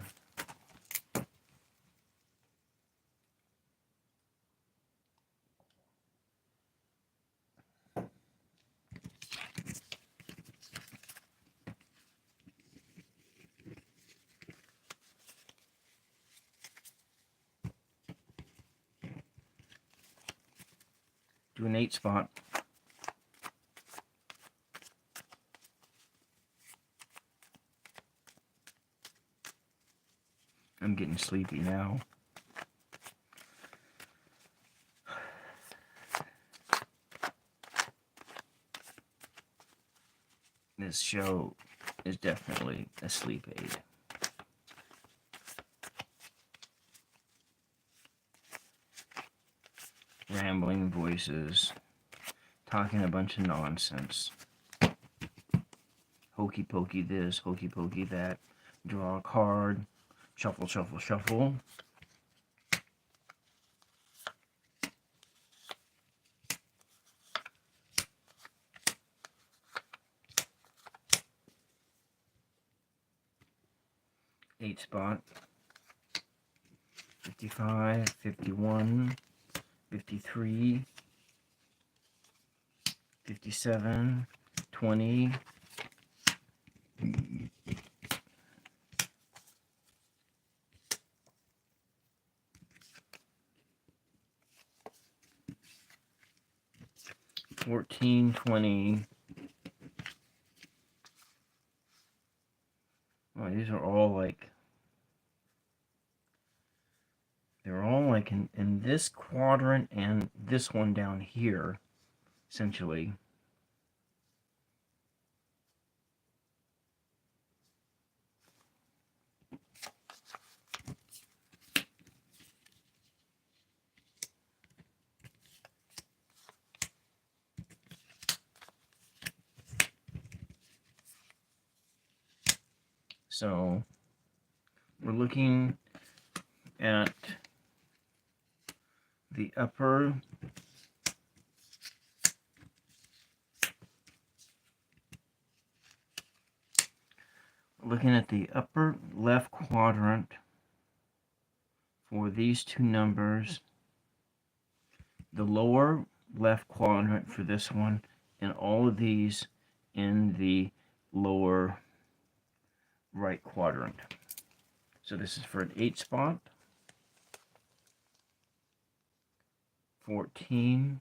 Do an 8 spot. I'm getting sleepy now. This show is definitely a sleep aid. Rambling voices, talking a bunch of nonsense. Hokey pokey this, hokey pokey that. Draw a card. Shuffle, shuffle, shuffle. Eight spot. 55, 51, 53, 57, 20. $14, $20. Oh, these are all like, they're all like in this quadrant and this one down here, essentially. So we're looking at the upper left quadrant for these two numbers, the lower left quadrant for this one, and all of these in the lower right quadrant. So this is for an 8 spot. 14,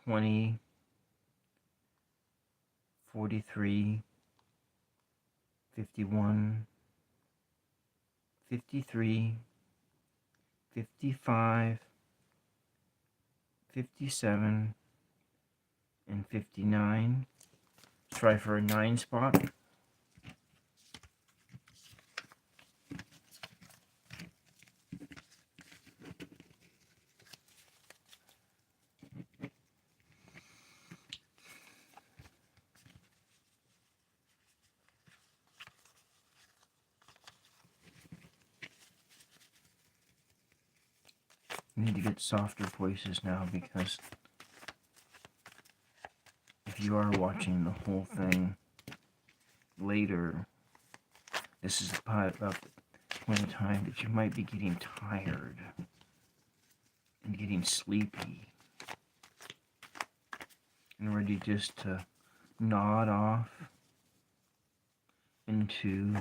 20, 43, 51, 53, 55, 57, and 59. Try for a 9 spot. I need to get softer voices now, because if you are watching the whole thing later, this is about the point of time that you might be getting tired and getting sleepy and ready just to nod off into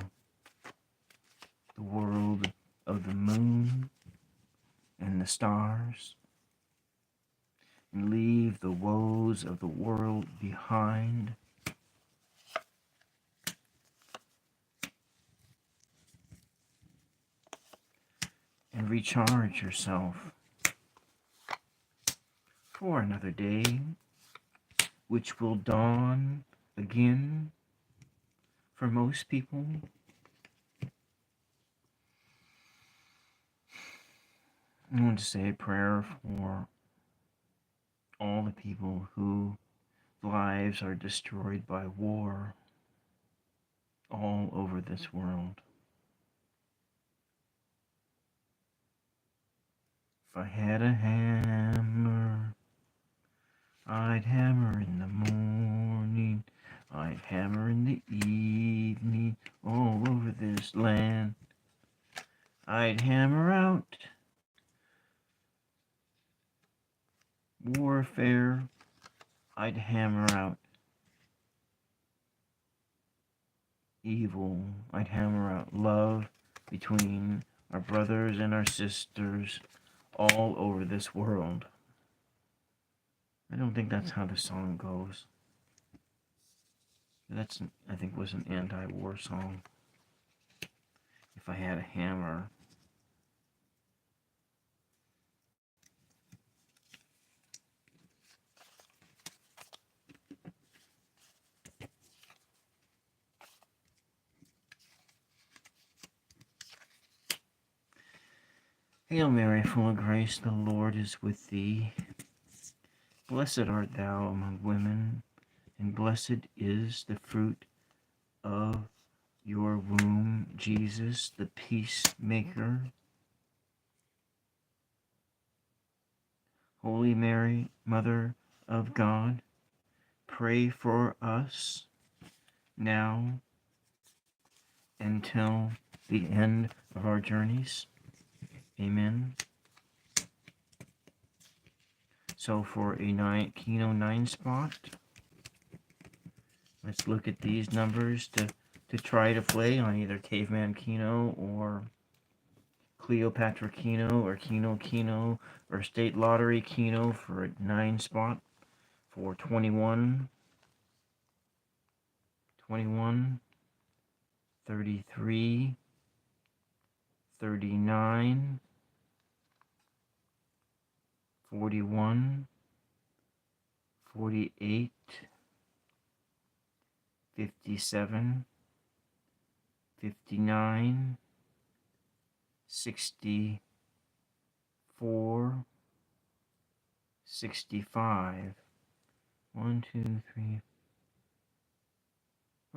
the world of the moon and the stars, and leave the woes of the world behind. And recharge yourself for another day, which will dawn again for most people. I want to say a prayer for all the people whose lives are destroyed by war all over this world. If I had a hammer, I'd hammer in the morning, I'd hammer in the evening, all over this land. I'd hammer out warfare, I'd hammer out evil, I'd hammer out love between our brothers and our sisters all over this world. I don't think that's how the song goes. That's, I think, was an anti-war song. If I had a hammer. Hail Mary, full of grace, the Lord is with thee. Blessed art thou among women, and blessed is the fruit of your womb, Jesus, the peacemaker. Holy Mary, Mother of God, pray for us now and till the end of our journeys. Amen. So for a KENO 9 spot, let's look at these numbers to try to play on either Caveman KENO or Cleopatra KENO or KENO or State Lottery KENO for a 9 spot for 21, 33, 39, 41, 48, 57, 59, 64, 65. 1, 2, 3.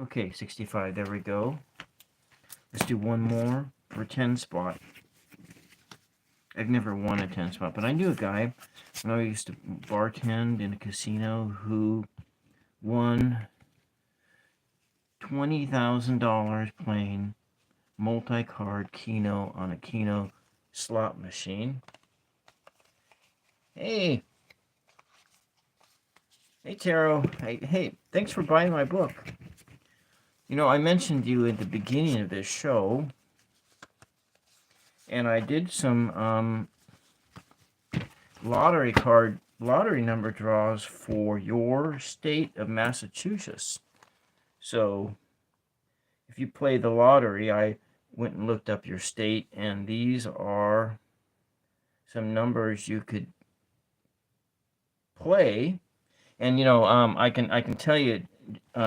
Okay, 65. There we go. Let's do one more for a 10 spot. I've never won a 10 spot, but I knew a guy when I used to bartend in a casino who won $20,000 playing multi-card KENO on a KENO slot machine. Hey, Taro. Hey, thanks for buying my book. You know, I mentioned you at the beginning of this show, and I did some lottery number draws for your state of Massachusetts. So, if you play the lottery, I went and looked up your state, and these are some numbers you could play. And you know, I can tell you,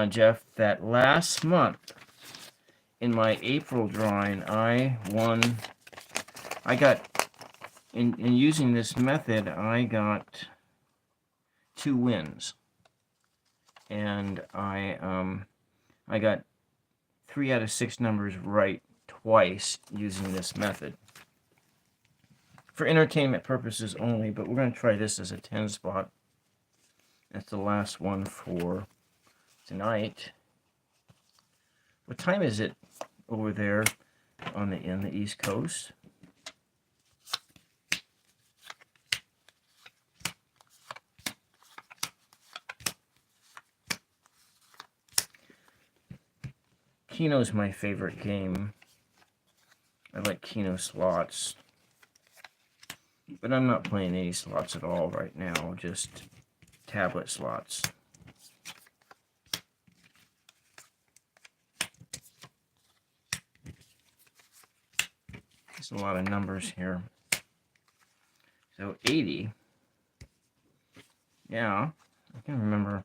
Jeff, that last month in my April drawing, I got in using this method, I got 2 wins, and I got 3 out of 6 numbers right twice using this method. For entertainment purposes only, but we're going to try this as a 10 spot. That's the last one for tonight. What time is it over there in the East Coast? KENO's my favorite game. I like KENO slots. But I'm not playing any slots at all right now, just tablet slots. There's a lot of numbers here. So 80. Yeah, I can remember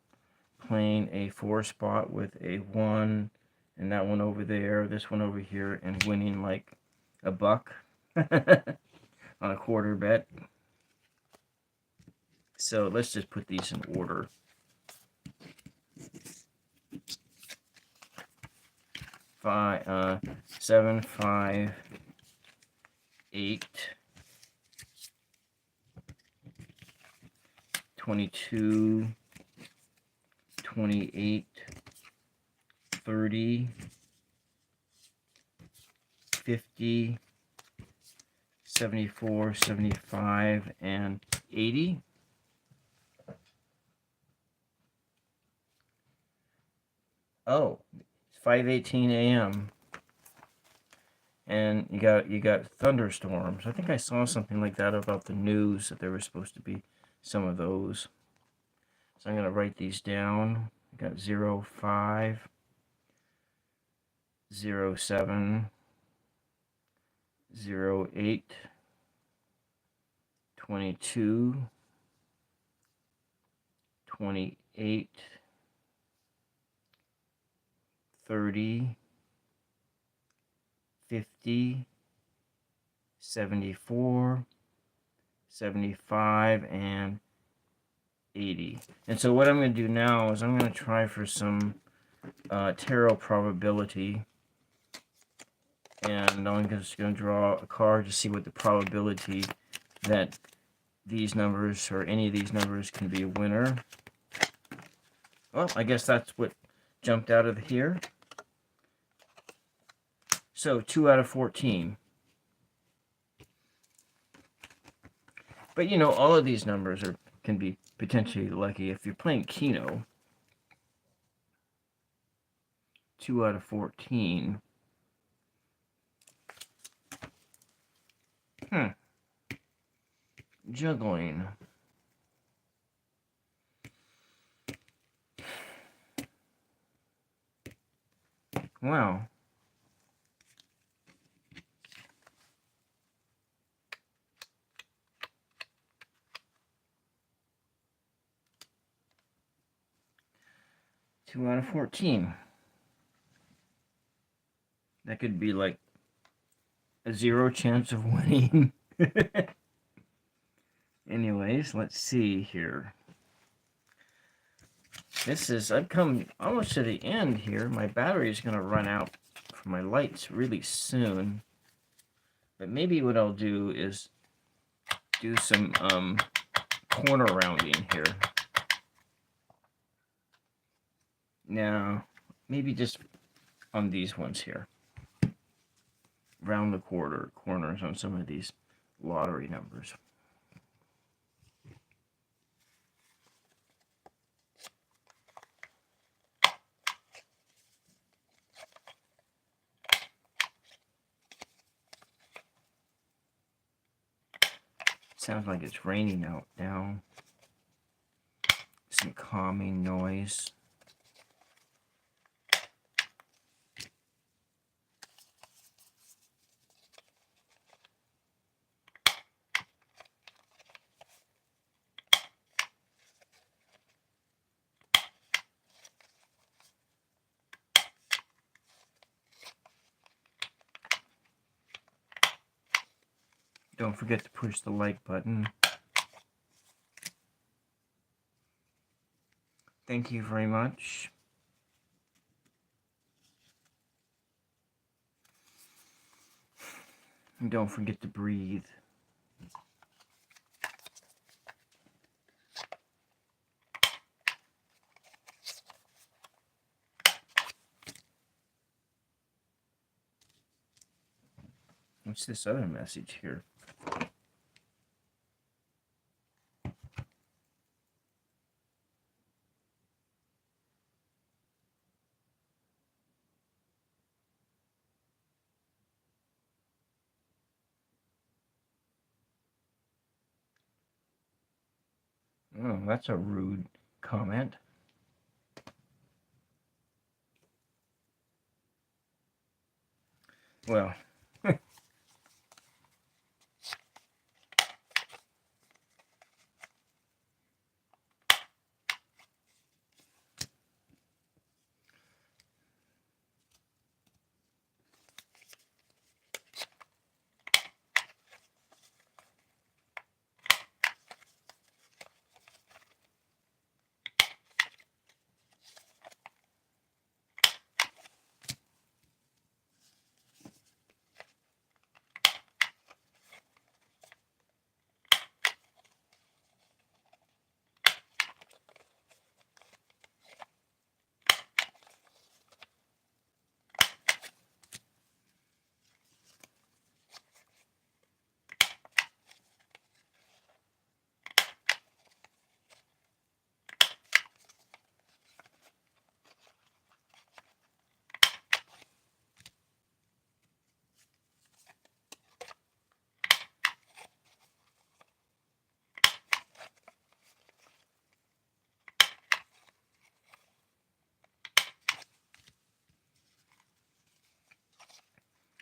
playing a 4 spot with a 1 and that one over there, this one over here, and winning like a buck on a quarter bet. So let's just put these in order. 7, 5, 8, 22, 28, 30, 50, 74, 75, and 80. Oh, it's 5:18 a.m. and you got thunderstorms. I think I saw something like that about the news, that there were supposed to be some of those. So I'm going to write these down. I got 0, 5, 0, 7, 0, 8, 22, 28, 30, 50, 74, 75, and 80. And so what I'm going to do now is I'm going to try for some tarot probability. And I'm just going to draw a card to see what the probability that these numbers, or any of these numbers, can be a winner. Well, I guess that's what jumped out of here. So 2 out of 14. But you know, all of these numbers can be potentially lucky. If you're playing KENO, 2 out of 14. Juggling. Wow. Two out of 14. That could be like a 0 chance of winning. Anyways, let's see here. I've come almost to the end here. My battery is going to run out for my lights really soon. But maybe what I'll do is do some corner rounding here. Now, maybe just on these ones here. Round the corners on some of these lottery numbers. Sounds like it's raining out now. Some calming noise. Don't forget to push the like button. Thank you very much. And don't forget to breathe. What's this other message here? Oh, that's a rude comment. Well,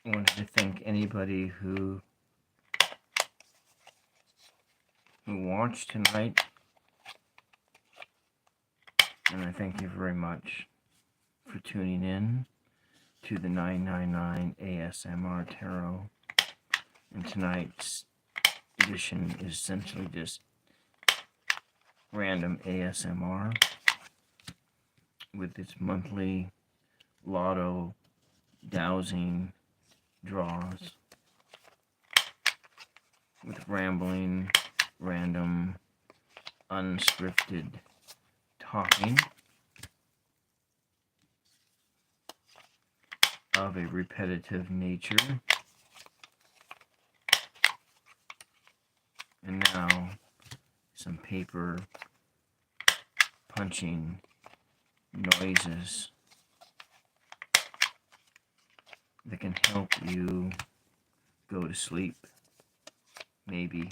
I wanted to thank anybody who watched tonight, and I thank you very much for tuning in to the 999 ASMR Tarot. And tonight's edition is essentially just random ASMR with its monthly Lotto dowsing draws with rambling, random, unscripted talking of a repetitive nature. And now some paper punching noises that can help you go to sleep, maybe.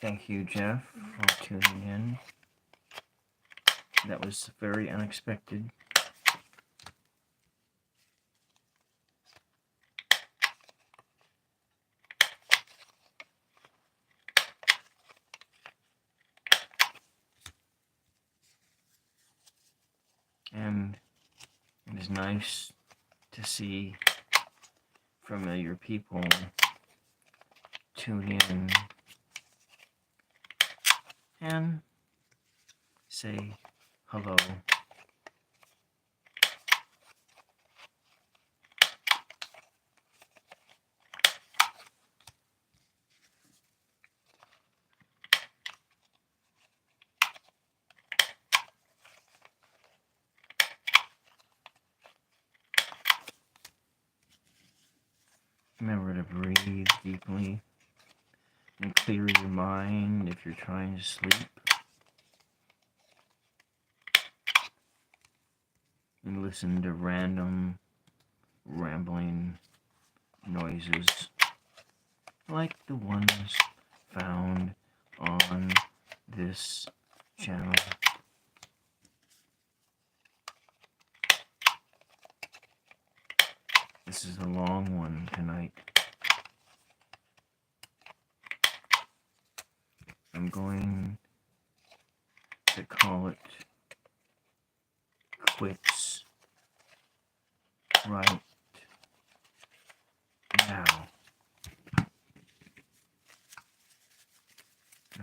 Thank you, Jeff, for tuning in. That was very unexpected. And it is nice to see familiar people tune in and say hello. Remember to breathe deeply and clear your mind if you're trying to sleep. And listen to random, rambling noises like the ones found on this channel. This is a long one tonight. I'm going to call it quits right now. And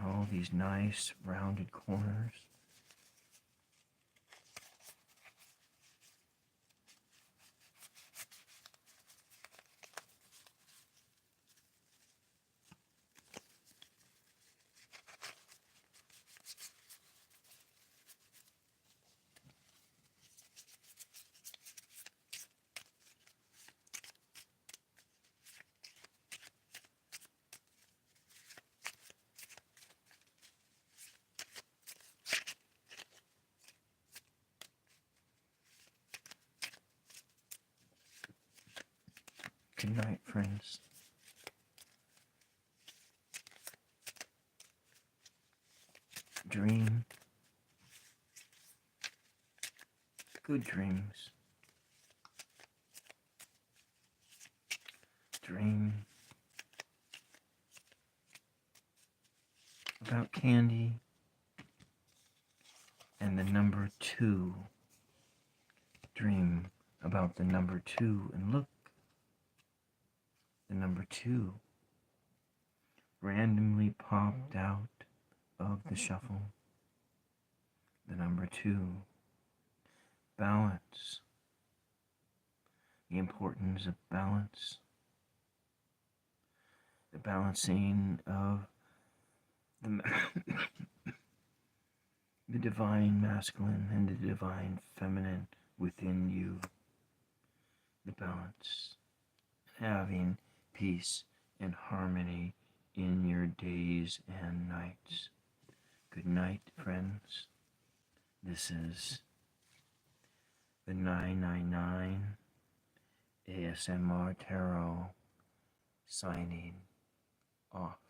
all these nice rounded corners. Good night, friends. Dream good dreams. about candy and the number 2. Dream about the number 2 and look, the number 2 randomly popped out of the shuffle. The number 2. Balance. The importance of balance. The balancing of the, the divine masculine and the divine feminine within you. The balance. Having peace and harmony in your days and nights. Good night, friends. This is the 999 ASMR Tarot signing off.